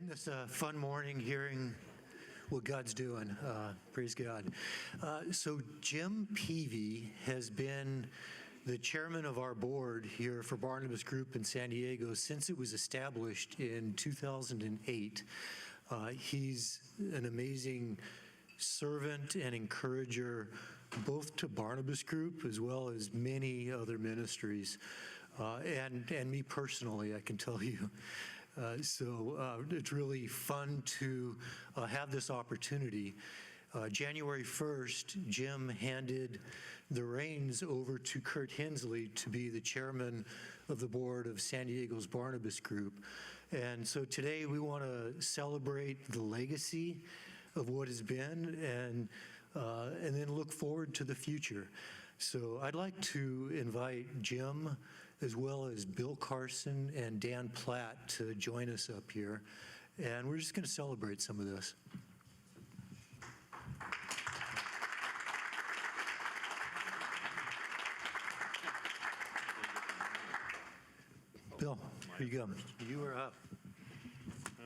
Isn't this a fun morning hearing what God's doing? Praise God. So Jim Peevey has been the chairman of our board here for Barnabas Group in San Diego since it was established in 2008. He's an amazing servant and encourager both to Barnabas Group as well as many other ministries, and me personally, I can tell you. So it's really fun to have this opportunity. January 1st, Jim handed the reins over to Kurt Hensley to be the chairman of the board of San Diego's Barnabas Group. And so today we want to celebrate the legacy of what has been and then look forward to the future. So I'd like to invite Jim as well as Bill Carson and Dan Platt to join us up here. And we're just going to celebrate some of this. Bill, here you go. You are up.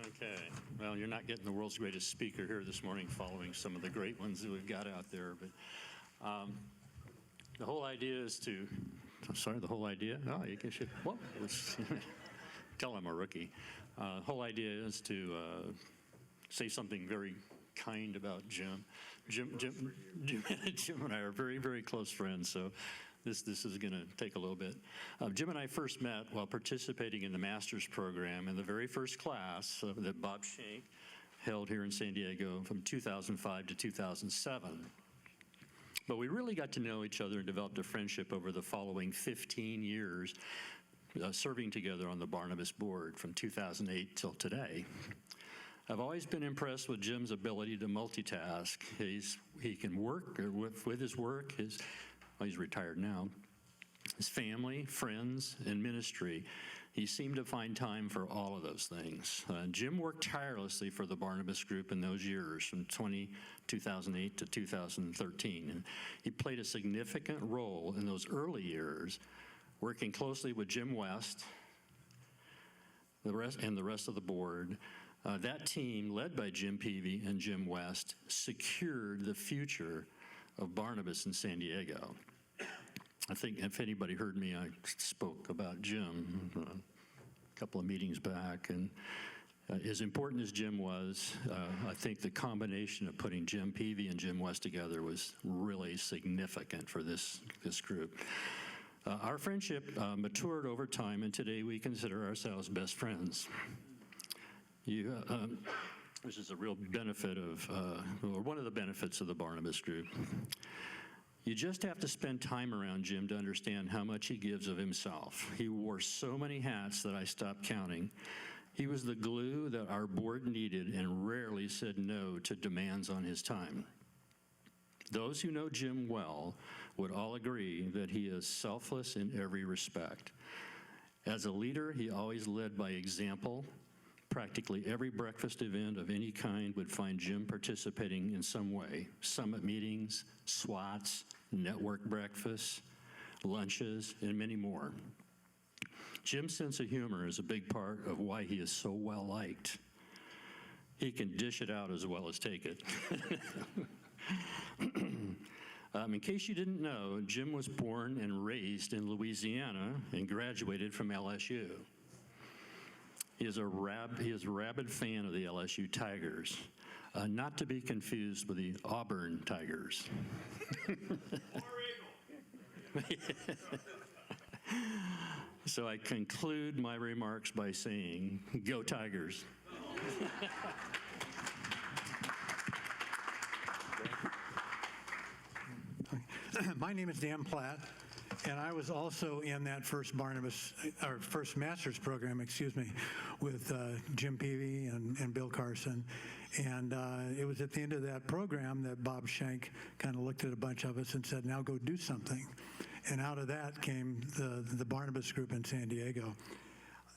Okay. Well, you're not getting the world's greatest speaker here this morning following some of the great ones that we've got out there. But the whole idea is to, the whole idea? No, you can shoot. Well, tell I'm a rookie. The whole idea is to say something very kind about Jim. Jim and I are very, very close friends, so this is going to take a little bit. Jim and I first met while participating in the master's program in the very first class that Bob Shank held here in San Diego from 2005 to 2007. But we really got to know each other and developed a friendship over the following 15 years serving together on the Barnabas board from 2008 till today. I've always been impressed with Jim's ability to multitask. He can work with his work, he's retired now, his family, friends, and ministry. He seemed to find time for all of those things. Jim worked tirelessly for the Barnabas Group in those years from 2008 to 2013. And he played a significant role in those early years, working closely with Jim West the rest of the board. That team, led by Jim Peevey and Jim West, secured the future of Barnabas in San Diego. I think if anybody heard me, I spoke about Jim a couple of meetings back. And as important as Jim was, I think the combination of putting Jim Peevey and Jim West together was really significant for this group. Our friendship matured over time, and today we consider ourselves best friends. This is a real benefit of, or one of the benefits of the Barnabas Group. You just have to spend time around Jim to understand how much he gives of himself. He wore so many hats that I stopped counting. He was the glue that our board needed and rarely said no to demands on his time. Those who know Jim well would all agree that he is selfless in every respect. As a leader, he always led by example. Practically every breakfast event of any kind would find Jim participating in some way. Summit meetings, SWATs, network breakfasts, lunches, and many more. Jim's sense of humor is a big part of why he is so well liked. He can dish it out as well as take it. In case you didn't know, Jim was born and raised in Louisiana and graduated from LSU. He is a rabid fan of the LSU Tigers, not to be confused with the Auburn Tigers. So I conclude my remarks by saying, go Tigers. My name is Dan Platt, and I was also in that first master's program, with Jim Peevey and Bill Carson. And it was at the end of that program that Bob Shank kind of looked at a bunch of us and said, now go do something. And out of that came the Barnabas Group in San Diego.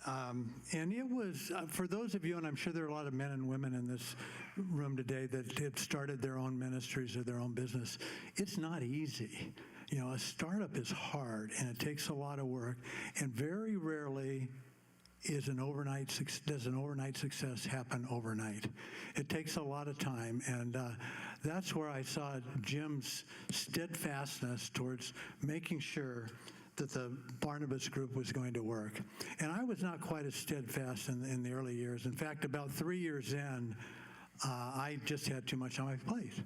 And it was, for those of you, and I'm sure there are a lot of men and women in this room today that have started their own ministries or their own business, it's not easy. A startup is hard, and it takes a lot of work, and very rarely does an overnight success happen overnight? It takes a lot of time, and that's where I saw Jim's steadfastness towards making sure that the Barnabas Group was going to work. And I was not quite as steadfast in the early years. In fact, about 3 years in, I just had too much on my plate.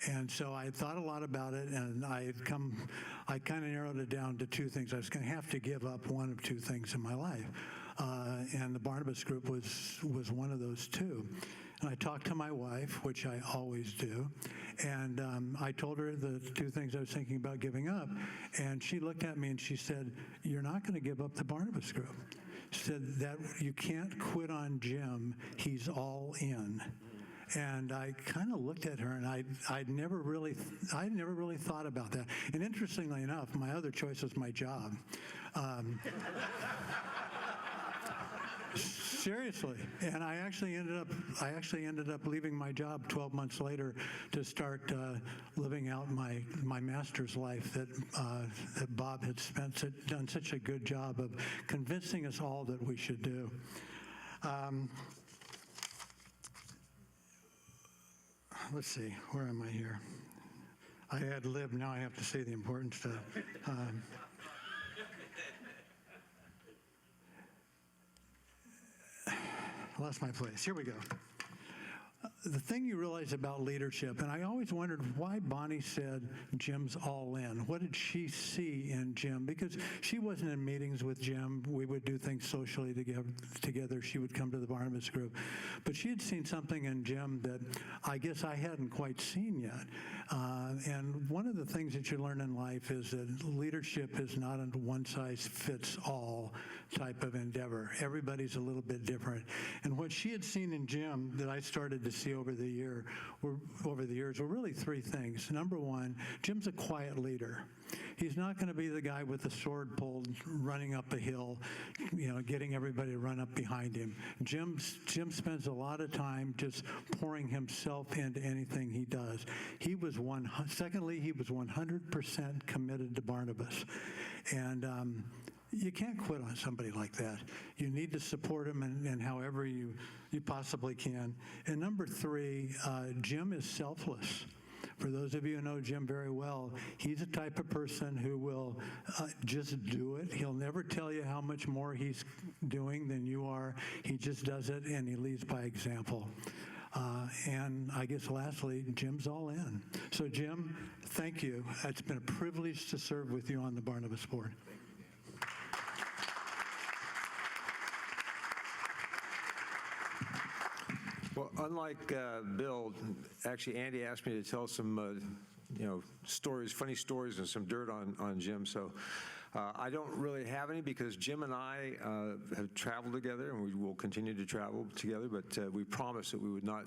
And so I thought a lot about it, and I kind of narrowed it down to two things. I was going to have to give up one of two things in my life. And the Barnabas Group was one of those two. And I talked to my wife, which I always do, and I told her the two things I was thinking about giving up. And she looked at me and she said, "You're not going to give up the Barnabas Group." She said that you can't quit on Jim. He's all in. And I kind of looked at her, and I'd never really thought about that. And interestingly enough, my other choice was my job. Seriously, and I actually ended up leaving my job 12 months later to start living out my master's life that Bob had done such a good job of convincing us all that we should do. Let's see, where am I here? I had lived, now I have to say the important stuff. I lost my place. Here we go. The thing you realize about leadership, and I always wondered why Bonnie said Jim's all in. What did she see in Jim? Because she wasn't in meetings with Jim. We would do things socially together. She would come to the Barnabas Group. But she had seen something in Jim that I guess I hadn't quite seen yet. And one of the things that you learn in life is that leadership is not a one-size-fits-all type of endeavor. Everybody's a little bit different. And what she had seen in Jim that I started to see over the years were really three things. Number one, Jim's a quiet leader. He's not going to be the guy with the sword pulled, running up a hill, getting everybody to run up behind him. Jim spends a lot of time just pouring himself into anything he does. Secondly, he was 100% committed to Barnabas. And you can't quit on somebody like that. You need to support him in however you possibly can. And number three, Jim is selfless. For those of you who know Jim very well, he's the type of person who will just do it. He'll never tell you how much more he's doing than you are. He just does it, and he leads by example. And I guess lastly, Jim's all in. So Jim, thank you. It's been a privilege to serve with you on the Barnabas Board. Well, unlike Bill, actually Andy asked me to tell some, stories, funny stories, and some dirt on Jim. So I don't really have any because Jim and I have traveled together, and we will continue to travel together. But we promised that we would not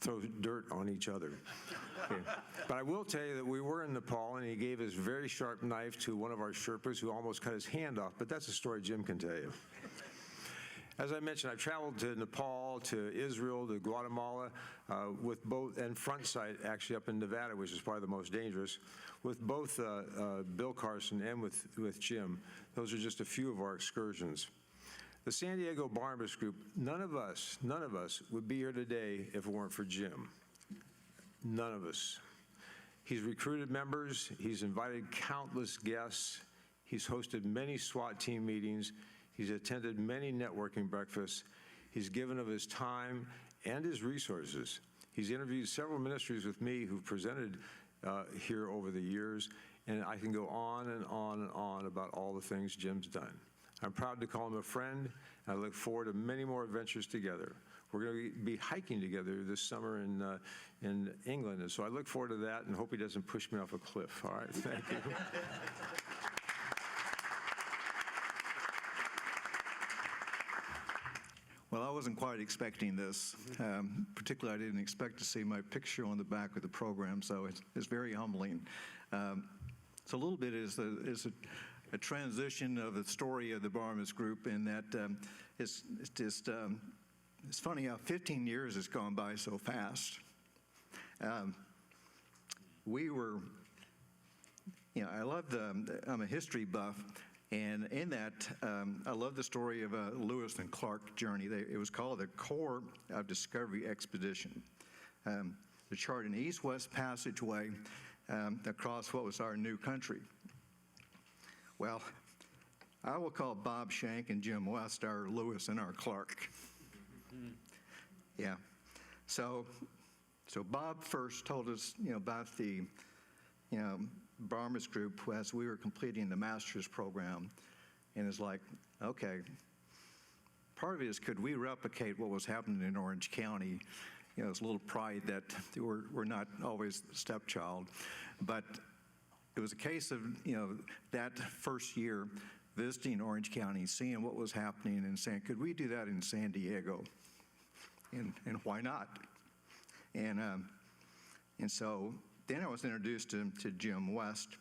throw dirt on each other. Okay. But I will tell you that we were in Nepal, and he gave his very sharp knife to one of our Sherpas who almost cut his hand off. But that's a story Jim can tell you. As I mentioned, I've traveled to Nepal, to Israel, to Guatemala, with both, and front sight actually up in Nevada, which is probably the most dangerous, with both Bill Carson and with Jim. Those are just a few of our excursions. The San Diego Barnabas Group, none of us would be here today if it weren't for Jim. None of us. He's recruited members, he's invited countless guests, he's hosted many SWAT team meetings, he's attended many networking breakfasts. He's given of his time and his resources. He's interviewed several ministries with me who've presented here over the years, and I can go on and on and on about all the things Jim's done. I'm proud to call him a friend, and I look forward to many more adventures together. We're going to be hiking together this summer in England, and so I look forward to that and hope he doesn't push me off a cliff. All right, thank you. Well, I wasn't quite expecting this. Particularly, I didn't expect to see my picture on the back of the program, so it's very humbling. So a little bit is a transition of the story of the Barnabas Group in that it's funny how 15 years has gone by so fast. We were, I'm a history buff, And in that, I love the story of Lewis and Clark journey. It was called the Corps of Discovery Expedition. To chart an east-west passageway across what was our new country. Well, I will call Bob Shank and Jim West our Lewis and our Clark. Yeah. So Bob first told us, about the, Barmer's group as we were completing the master's program, and it's like, okay, part of it is, could we replicate what was happening in Orange County? It's a little pride that we're not always the stepchild, but it was a case of, that first year visiting Orange County, seeing what was happening and saying, could we do that in San Diego? And why not? And so then I was introduced to Jim West,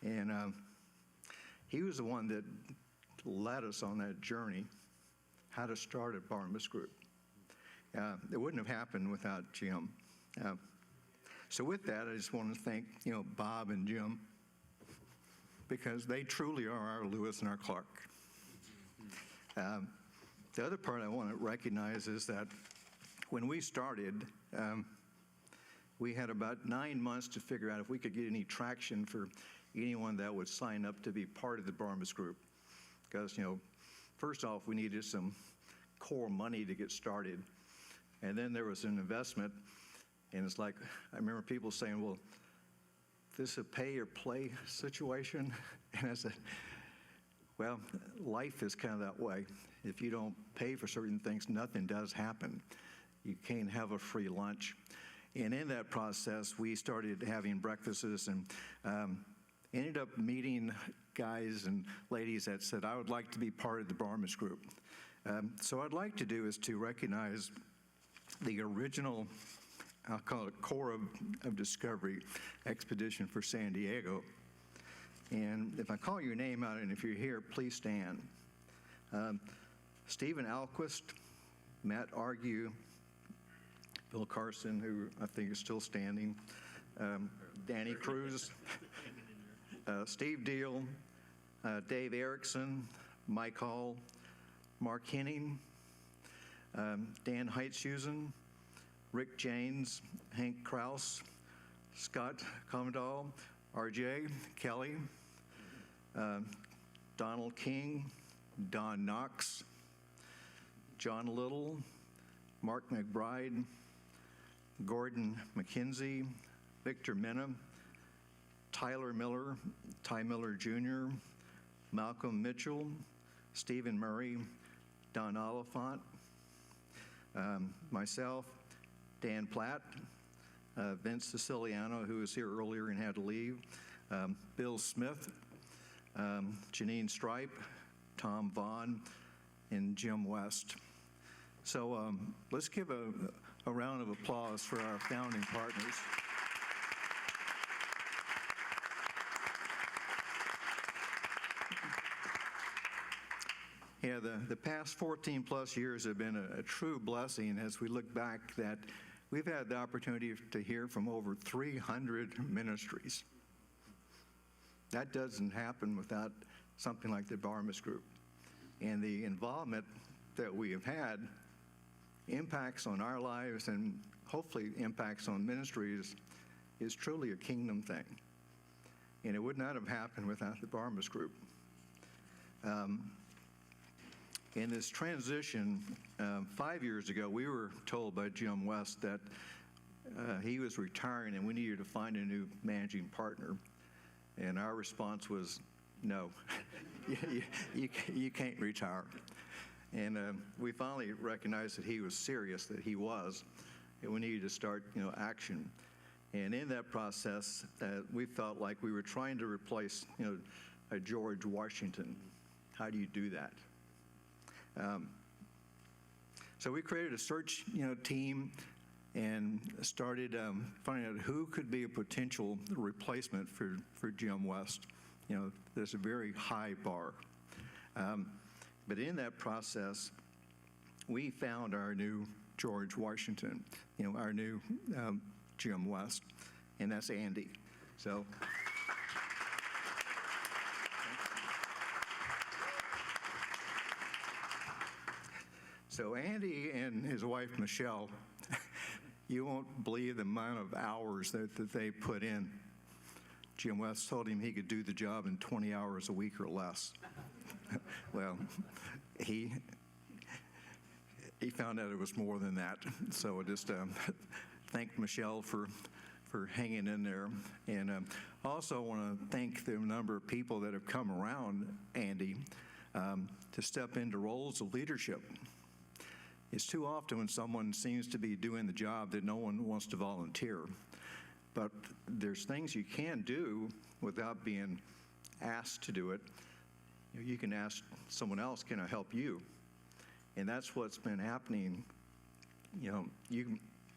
and he was the one that led us on that journey, how to start a Barnabas group. It wouldn't have happened without Jim. So with that, I just want to thank, Bob and Jim, because they truly are our Lewis and our Clark. The other part I want to recognize is that when we started, we had about 9 months to figure out if we could get any traction for anyone that would sign up to be part of the Barnabas group. Because, first off, we needed some core money to get started. And then there was an investment, and it's like, I remember people saying, well, this is a pay or play situation. And I said, well, life is kind of that way. If you don't pay for certain things, nothing does happen. You can't have a free lunch. And in that process, we started having breakfasts and ended up meeting guys and ladies that said, I would like to be part of the Barnabas group. So what I'd like to do is to recognize the original, I'll call it Corps of Discovery Expedition for San Diego. And if I call your name out, and if you're here, please stand. Stephen Alquist, Matt Argue, Bill Carson, who I think is still standing, Danny Cruz, Steve Deal, Dave Erickson, Mike Hall, Mark Henning, Dan Heitzusen, Rick Janes, Hank Kraus, Scott Commodore, RJ Kelly, Donald King, Don Knox, John Little, Mark McBride, Gordon McKenzie, Victor Minna, Tyler Miller, Ty Miller Jr., Malcolm Mitchell, Stephen Murray, Don Oliphant, myself, Dan Platt, Vince Siciliano, who was here earlier and had to leave, Bill Smith, Janine Stripe, Tom Vaughn, and Jim West. So let's give a round of applause for our founding partners. Yeah, the past 14 plus years have been a true blessing as we look back that we've had the opportunity to hear from over 300 ministries. That doesn't happen without something like the Barnabas Group. And the involvement that we have had impacts on our lives and hopefully impacts on ministries is truly a kingdom thing. And it would not have happened without the Barnabas Group. In this transition, 5 years ago, we were told by Jim West that he was retiring and we needed to find a new managing partner. And our response was, no, you can't retire. And we finally recognized that he was serious, that he was, and we needed to start, action. And in that process, we felt like we were trying to replace, a George Washington. How do you do that? So we created a search, team and started finding out who could be a potential replacement for Jim West. There's a very high bar. But in that process, we found our new George Washington, our new Jim West, and that's Andy. So. So Andy and his wife, Michelle, you won't believe the amount of hours that they put in. Jim West told him he could do the job in 20 hours a week or less. Well, he found out it was more than that. So I just thank Michelle for hanging in there. And also want to thank the number of people that have come around Andy to step into roles of leadership. It's too often when someone seems to be doing the job that no one wants to volunteer. But there's things you can do without being asked to do it. You can ask someone else, can I help you? And that's what's been happening.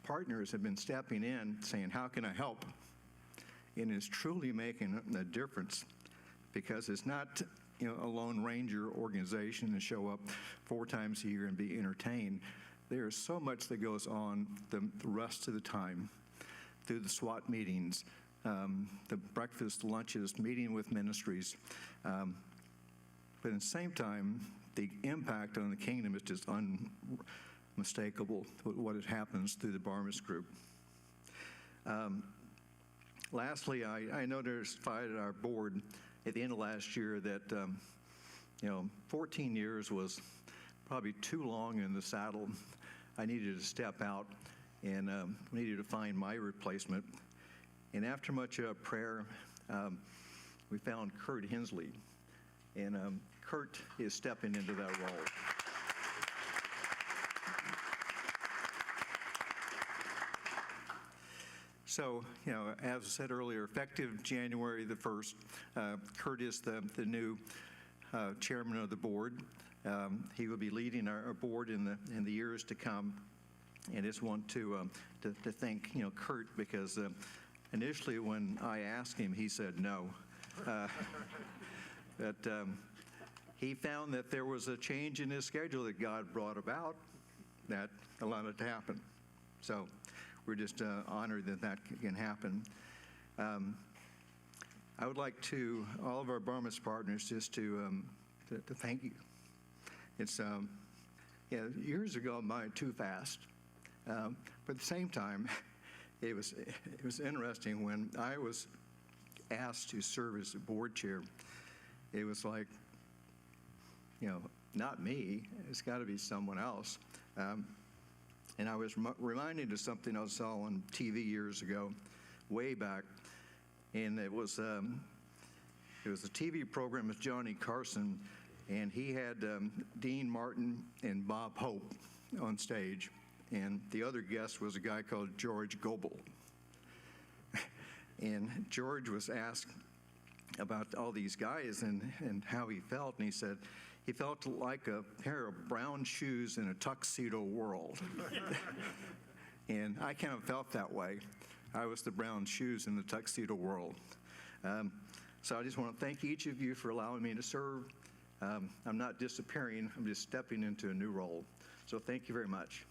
Partners have been stepping in saying, how can I help? And it's truly making a difference, because it's not a Lone Ranger organization to show up 4 times a year and be entertained. There is so much that goes on the rest of the time, through the SWAT meetings, the breakfast, lunches, meeting with ministries. But at the same time, the impact on the kingdom is just unmistakable, what it happens through the Barnabas Group. Lastly, I notified our board at the end of last year that 14 years was probably too long in the saddle. I needed to step out and needed to find my replacement. And after much prayer, we found Kurt Hensley. And Kurt is stepping into that role. So, as I said earlier, effective January the 1st, Kurt is the new chairman of the board. He will be leading our board in the years to come. And just want to thank Kurt, because initially when I asked him, he said no. But he found that there was a change in his schedule that God brought about that allowed it to happen. So we're just honored that that can happen. I would like to, all of our Barnabas partners, just to thank you. It's, years ago, mine too fast. But at the same time, it was interesting when I was asked to serve as the board chair. It was like, not me. It's got to be someone else. And I was reminded of something I saw on TV years ago, way back, and it was a TV program with Johnny Carson, and he had Dean Martin and Bob Hope on stage, and the other guest was a guy called George Goebel. And George was asked about all these guys and how he felt, and he said he felt like a pair of brown shoes in a tuxedo world. And I kind of felt that way. I was the brown shoes in the tuxedo world. So I just want to thank each of you for allowing me to serve. I'm not disappearing. I'm just stepping into a new role. So thank you very much.